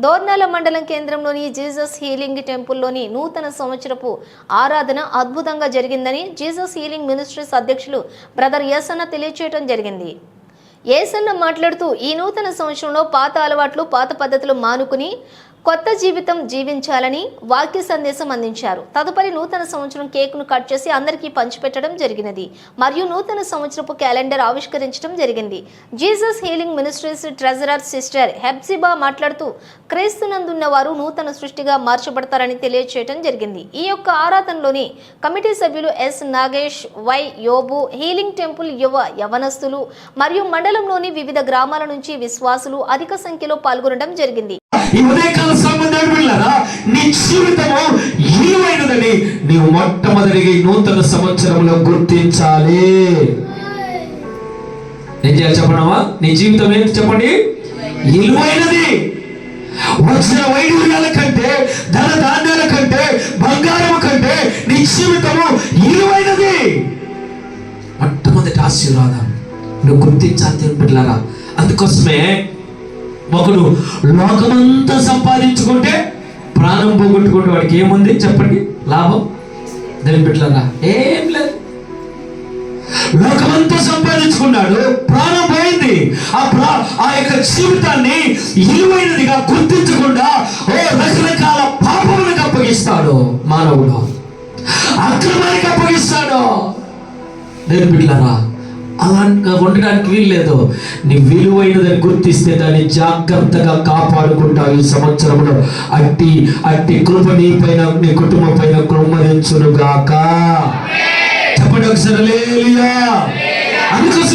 దోర్నాల మండలం కేంద్రంలోని Jesus healing టెంపుల్లోని నూతన సంవత్సరపు ఆరాధన అద్భుతంగా జరిగిందని జీసస్ హీలింగ్ మినిస్ట్రీస్ అధ్యక్షులు బ్రదర్ యేసన్న తెలియజేయడం జరిగింది. యేసన్న మాట్లాడుతూ ఈ నూతన సంవత్సరంలో పాత అలవాట్లు పాత పద్ధతులు మానుకుని కొత్త జీవితం జీవించాలని వాక్య సందేశం అందించారు. తదుపరి నూతన సంవత్సరం కేకును కట్ చేసి అందరికీ పంచిపెట్టడం జరిగినది మరియు నూతన సంవత్సరపు క్యాలెండర్ ఆవిష్కరించడం జరిగింది. Jesus healing ministries treasurer sister Hepsiba మాట్లాడుతూ క్రీస్తునందున్న వారు నూతన సృష్టిగా మార్చబడతారని తెలియజేయడం జరిగింది. ఈ యొక్క ఆరాధనలోని కమిటీ సభ్యులు ఎస్ నాగేష్, వై యోబు, హీలింగ్ టెంపుల్ యవనస్తులు మరియు మండలంలోని వివిధ గ్రామాల నుంచి విశ్వాసులు అధిక సంఖ్యలో పాల్గొనడం జరిగింది. ఈ ఉదయకాల సంబంధారా నీ జీవితము విలువైనదని నీవు మొట్టమొదటిగా ఈ నూతన సంవత్సరంలో గుర్తించాలి. ఏం చేయాలి చెప్పడమా? నీ జీవితం ఏంటి చెప్పండి? విలువైనది. వచ్చిన వైడూర్యాల కంటే, ధన ధాన్యాల కంటే, బంగారం కంటే నీ జీవితము విలువైనది. మొట్టమొదటి ఆశీర్వాదం నువ్వు గుర్తించాలి బిడ్డలారా. అందుకోసమే ఒకడు లోకమంతా సంపాదించుకుంటే ప్రాణం పోగొట్టుకుంటే వాడికి ఏముంది చెప్పండి? లాభం దేని బిడ్డలారా? ఏం లేదు. లోకమంతా సంపాదించుకున్నాడు, ప్రాణం పోయింది. ఆ యొక్క జీవితాన్ని విలువైనదిగా గుర్తించకుండా రకరకాల పాపములకు అప్పగిస్తాడు. మానవుడు అక్రమానికి అప్పగిస్తాడు. దేని బిడ్డలారా? అలా ఉండడానికి వీల్లేదు. నీ విలువైనదని గుర్తిస్తే దాన్ని జాగ్రత్తగా కాపాడుకుంటావు. ఈ సంవత్సరంలో అట్టి కృప నీ పైన, నీ కుటుంబం పైన కృమ్మరించునుగాక. చెప్పండి ఒకసారి హల్లెలూయా. అందుకోసం